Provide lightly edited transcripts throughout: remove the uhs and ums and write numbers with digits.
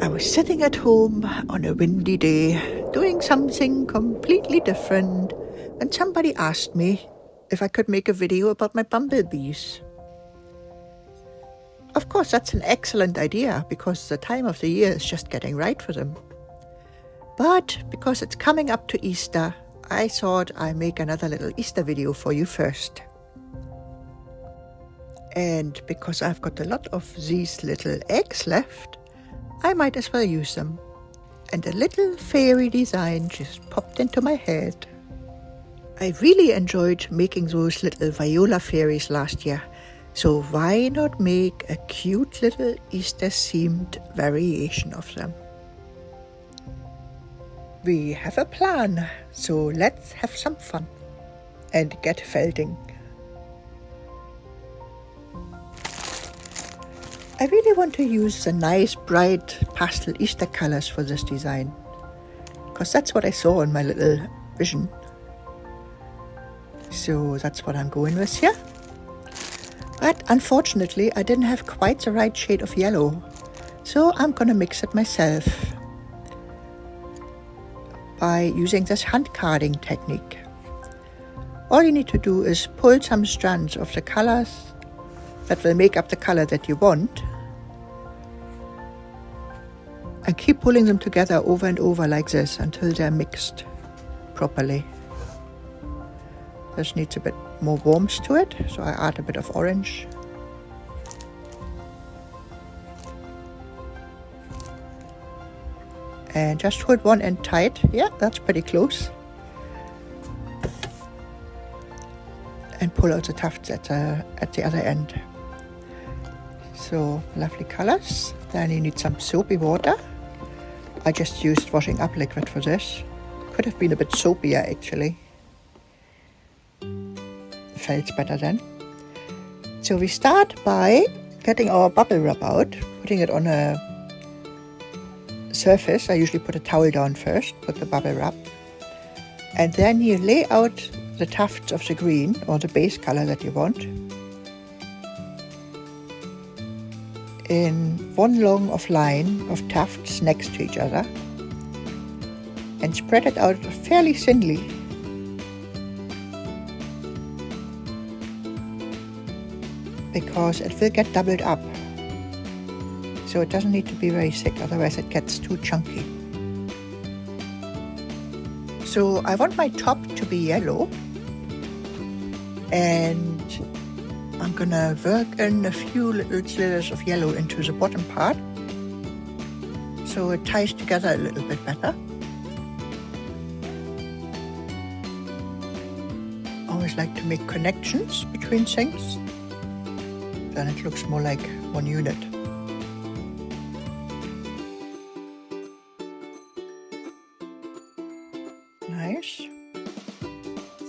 I was sitting at home on a windy day, doing something completely different, when somebody asked me if I could make a video about my bumblebees. Of course, that's an excellent idea because the time of the year is just getting right for them. But because it's coming up to Easter, I thought I'd make another little Easter video for you first. And because I've got a lot of these little eggs left, I might as well use them. And a little fairy design just popped into my head. I really enjoyed making those little viola fairies last year, so why not make a cute little Easter-themed variation of them? We have a plan, so let's have some fun and get felting. I really want to use the nice bright pastel Easter colors for this design, because that's what I saw in my little vision. So that's what I'm going with here. But unfortunately, I didn't have quite the right shade of yellow, so I'm gonna mix it myself by using this hand carding technique. All you need to do is pull some strands of the colors that will make up the color that you want, and keep pulling them together over and over like this until they're mixed properly. This needs a bit more warmth to it, so I add a bit of orange. And just hold one end tight. Yeah, that's pretty close. And pull out the tufts at the other end. So, lovely colors. Then you need some soapy water. I just used washing up liquid for this. Could have been a bit soapier actually. Felt better then. So we start by getting our bubble wrap out, putting it on a surface. I usually put a towel down first, put the bubble wrap, and then you lay out the tufts of the green or the base color that you want in one long line of tufts next to each other, and spread it out fairly thinly. Because it will get doubled up. So it doesn't need to be very thick, otherwise it gets too chunky. So I want my top to be yellow, and I'm gonna work in a few little slivers of yellow into the bottom part, so it ties together a little bit better. Always like to make connections between things. Then it looks more like one unit. Nice.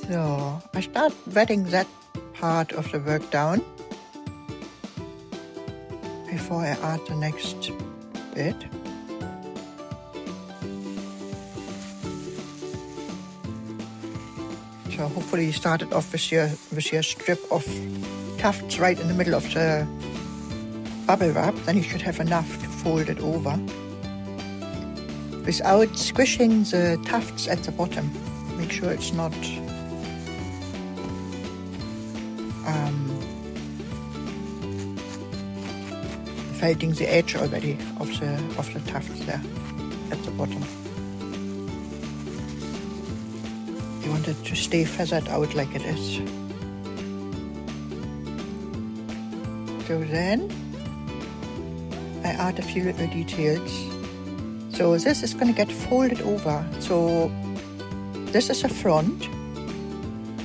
So I start wetting that part of the work down before I add the next bit. So hopefully you started off with your strip of tufts right in the middle of the bubble wrap. Then you should have enough to fold it over without squishing the tufts at the bottom. Make sure it's not felting the edge already of the tufts there at the bottom. You want it to stay feathered out like it is. So then I add a few little details. So this is going to get folded over. So this is a front,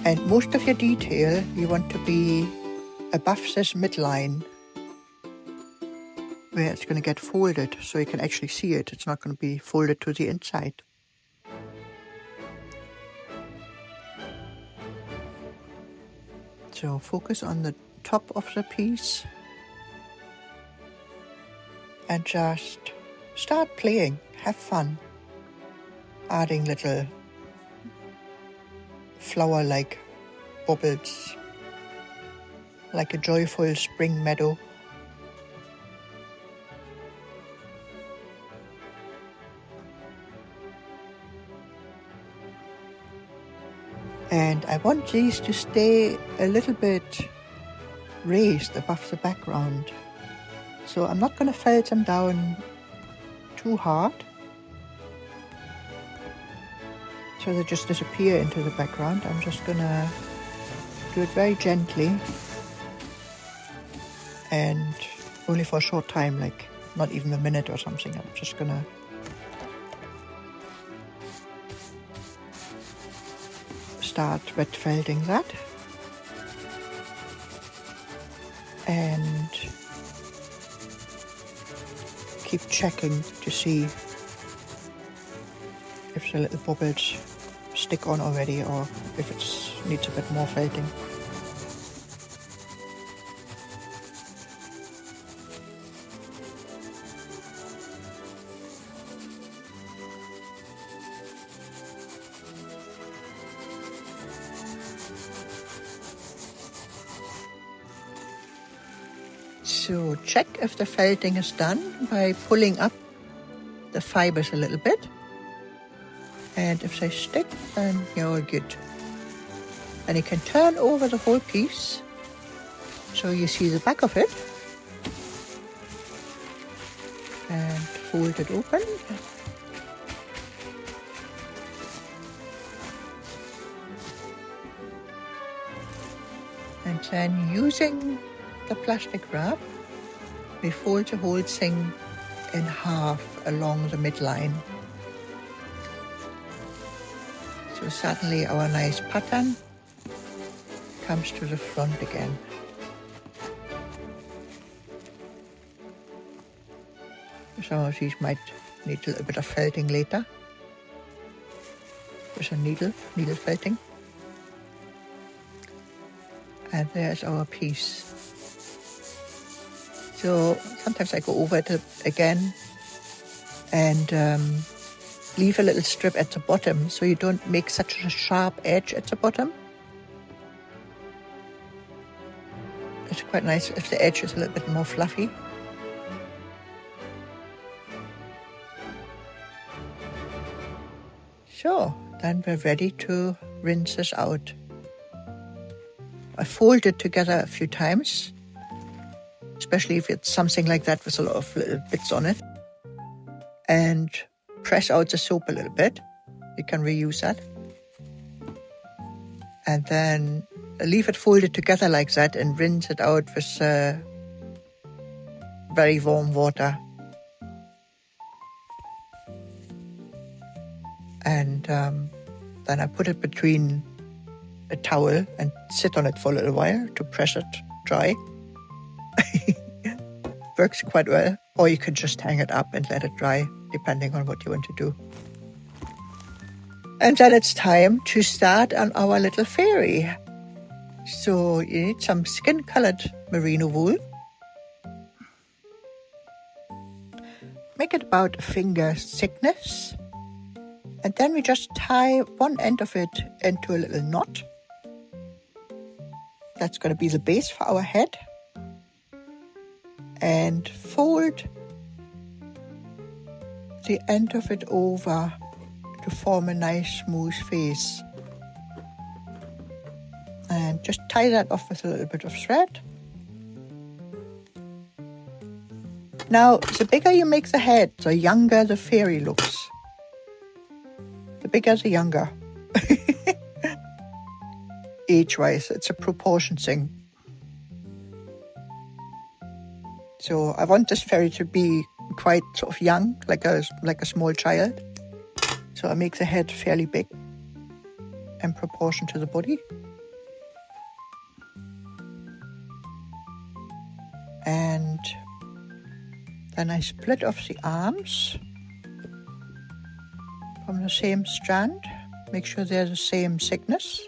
and most of your detail you want to be above this midline where it's going to get folded, so you can actually see it. It's not going to be folded to the inside. So focus on the top of the piece and just start playing, have fun, adding little flower-like bubbles, like a joyful spring meadow. And I want these to stay a little bit raised above the background. So I'm not going to felt them down too hard, so they just disappear into the background. I'm just going to do it very gently and only for a short time, like not even a minute or something. I'm just going to start wet felting that, and keep checking to see if the little bubbles stick on already or if it needs a bit more felting. So check if the felting is done by pulling up the fibers a little bit, and if they stick, then you're all good. And you can turn over the whole piece so you see the back of it, and fold it open. And then using the plastic wrap, we fold the whole thing in half along the midline. So suddenly our nice pattern comes to the front again. Some of these might need a little bit of felting later with a needle felting. And there's our piece. So sometimes I go over it again and leave a little strip at the bottom so you don't make such a sharp edge at the bottom. It's quite nice if the edge is a little bit more fluffy. So then we're ready to rinse this out. I fold it together a few times, especially if it's something like that with a lot of little bits on it, and press out the soap a little bit. You can reuse that. And then leave it folded together like that and rinse it out with very warm water. And then I put it between a towel and sit on it for a little while to press it dry. Works quite well. Or you could just hang it up and let it dry, depending on what you want to do. And then it's time to start on our little fairy. So you need some skin-colored merino wool. Make it about a finger thickness. And then we just tie one end of it into a little knot. That's going to be the base for our head. And fold the end of it over to form a nice smooth face. And just tie that off with a little bit of thread. Now, the bigger you make the head, the younger the fairy looks. The bigger, the younger. Age-wise, it's a proportion thing. So I want this fairy to be quite sort of young, like a small child. So I make the head fairly big in proportion to the body. And then I split off the arms from the same strand. Make sure they're the same thickness.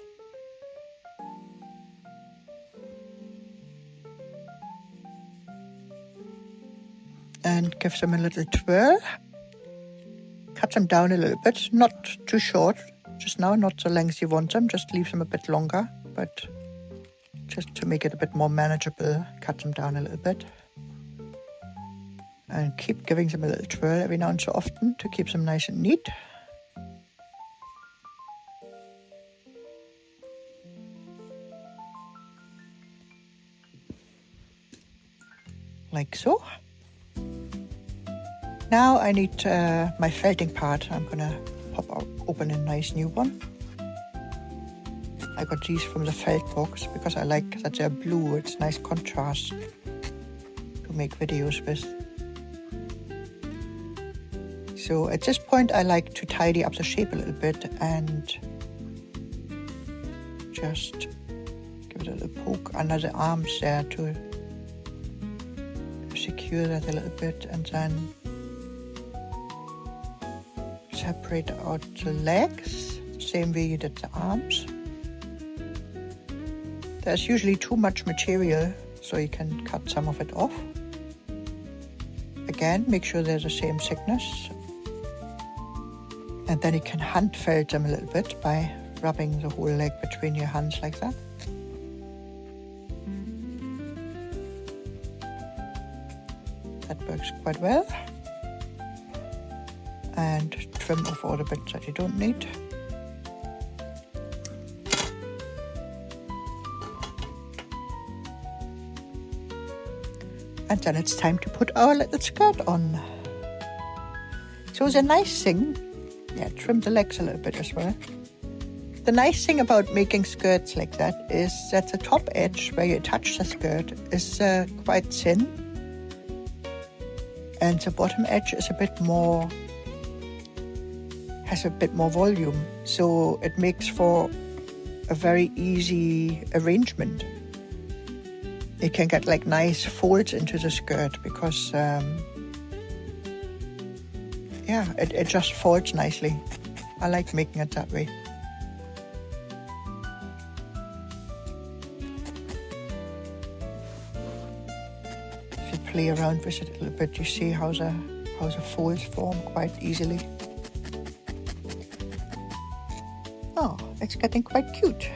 And give them a little twirl. Cut them down a little bit, not too short just now, not the length you want them, just leave them a bit longer, but just to make it a bit more manageable, cut them down a little bit. And keep giving them a little twirl every now and so often to keep them nice and neat. like so. Now I need my felting part. I'm gonna open a nice new one. I got these from the felt box because I like that they're blue. It's nice contrast to make videos with. So at this point I like to tidy up the shape a little bit and just give it a little poke under the arms there to secure that a little bit, and then separate out the legs the same way you did the arms. There's usually too much material, so you can cut some of it off. Again, make sure they're the same thickness. And then you can hand felt them a little bit by rubbing the whole leg between your hands like that. That works quite well. And trim off all the bits that you don't need. And then it's time to put our little skirt on. So the nice thing, trim the legs a little bit as well. The nice thing about making skirts like that is that the top edge where you attach the skirt is quite thin. And the bottom edge is has a bit more volume. So it makes for a very easy arrangement. You can get like nice folds into the skirt because it just folds nicely. I like making it that way. If you play around with it a little bit, you see how the folds form quite easily. Oh, it's getting quite cute.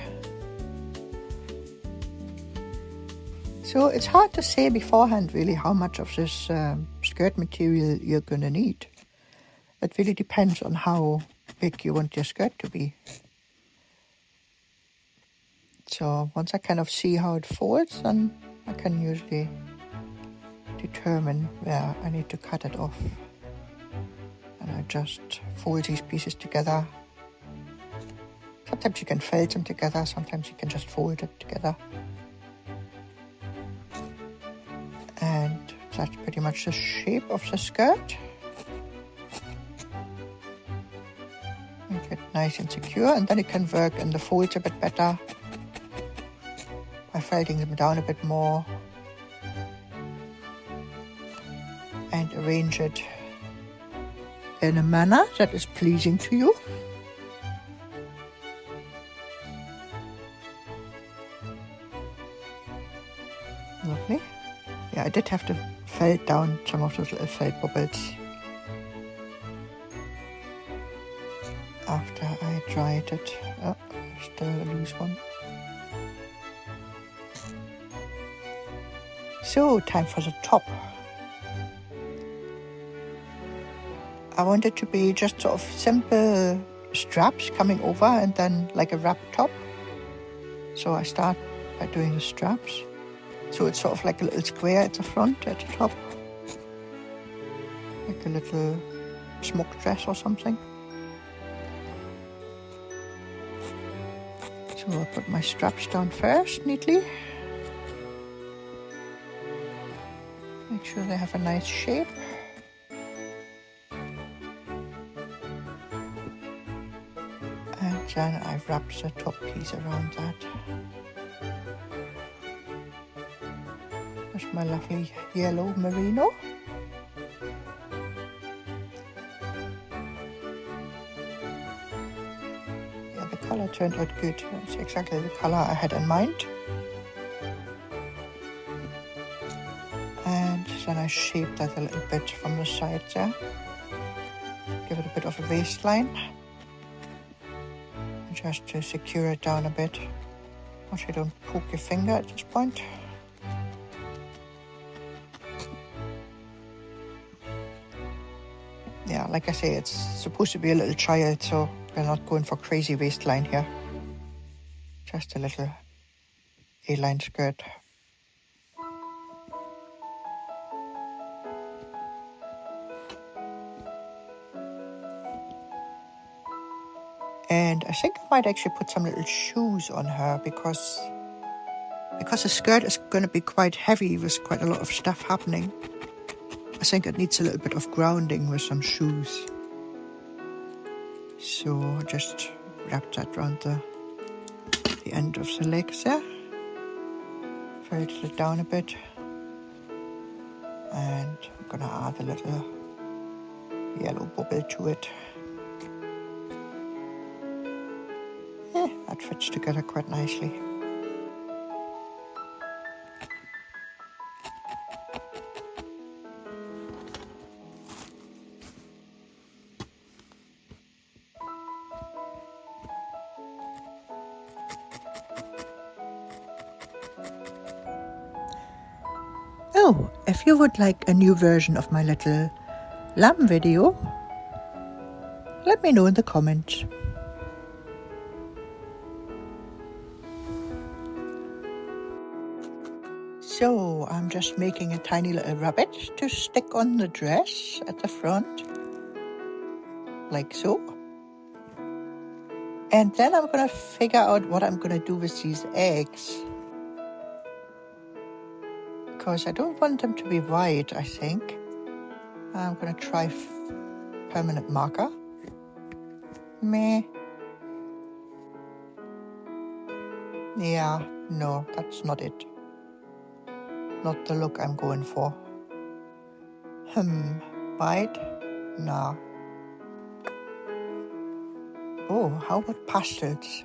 So it's hard to say beforehand really how much of this skirt material you're going to need. It really depends on how big you want your skirt to be. So once I kind of see how it folds, then I can usually determine where I need to cut it off. And I just fold these pieces together. Sometimes you can felt them together, sometimes you can just fold it together. And that's pretty much the shape of the skirt. Make it nice and secure, and then you can work in the folds a bit better by felting them down a bit more and arrange it in a manner that is pleasing to you. Lovely. Yeah, I did have to felt down some of those little felt bubbles after I dried it. Oh, still a loose one. So, time for the top. I want it to be just sort of simple straps coming over and then like a wrap top. So I start by doing the straps. So it's sort of like a little square at the front, at the top. Like a little smock dress or something. So I'll put my straps down first, neatly. Make sure they have a nice shape. And then I wrap the top piece around that. That's my lovely yellow merino. Yeah, the color turned out good. It's exactly the color I had in mind. And then I shaped that a little bit from the side there. Give it a bit of a waistline. Just to secure it down a bit. Watch you don't poke your finger at this point. Yeah, like I say, it's supposed to be a little child, so we're not going for crazy waistline here. Just a little A-line skirt. And I think I might actually put some little shoes on her because the skirt is going to be quite heavy with quite a lot of stuff happening. I think it needs a little bit of grounding with some shoes. So I just wrap that around the end of the legs there. Fold it down a bit. And I'm going to add a little yellow bubble to it. Yeah, that fits together quite nicely. Oh, if you would like a new version of my little lamb video, let me know in the comments. So I'm just making a tiny little rabbit to stick on the dress at the front, like so. And then I'm going to figure out what I'm going to do with these eggs. Because I don't want them to be white, I think. I'm going to try permanent marker. Meh. Yeah, no, that's not it. Not the look I'm going for. White? Nah. Oh, how about pastels?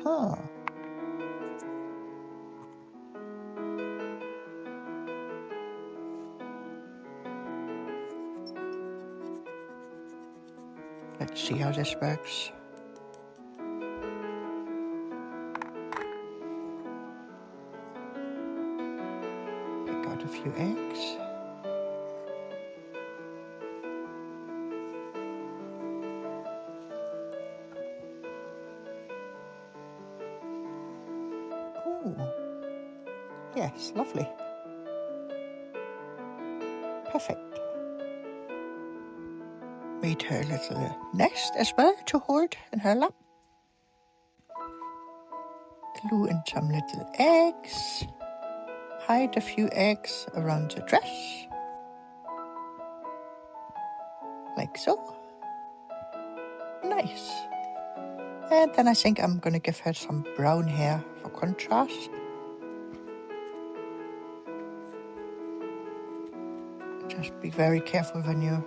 Huh. Let's see how this works. Pick out a few eggs. Oh, yes, lovely. Perfect. Made her little nest as well to hold in her lap. Glue in some little eggs. Hide a few eggs around the dress. Like so. Nice. And then I think I'm going to give her some brown hair for contrast. Just be very careful when you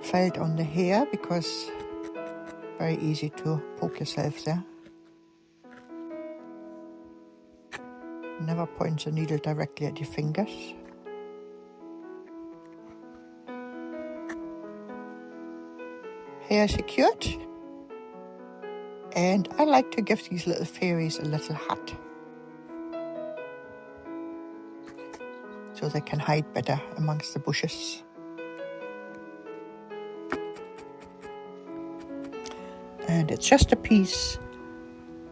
felt on the hair because very easy to poke yourself there. Never point the needle directly at your fingers. Hair secured. And I like to give these little fairies a little hat. So they can hide better amongst the bushes. And it's just a piece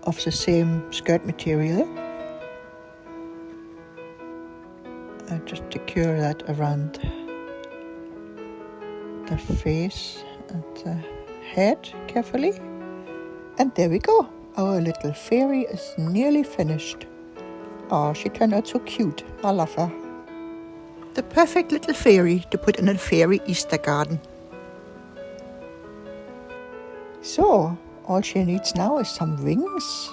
of the same skirt material. I just secure that around the face and the head carefully. And there we go. Our little fairy is nearly finished. Oh, she turned out so cute. I love her. The perfect little fairy to put in a fairy Easter garden. So, all she needs now is some wings.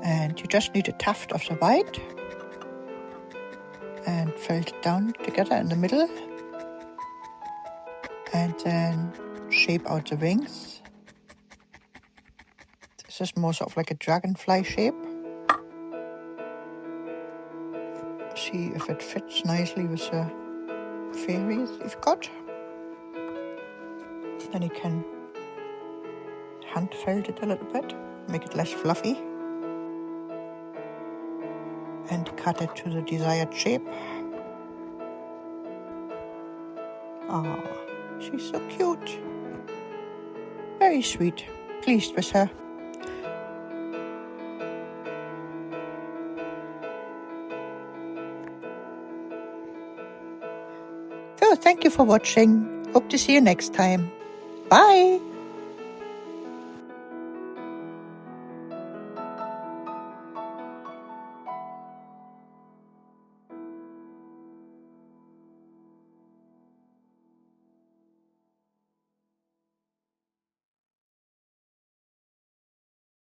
And you just need a tuft of the white. And fold it down together in the middle. And then shape out the wings. This is more sort of like a dragonfly shape. See if it fits nicely with the fairies you've got. Then you can hand fold it a little bit, make it less fluffy. And cut it to the desired shape. Ah, she's so cute. Very sweet. Pleased with her. So thank you for watching. Hope to see you next time. Bye!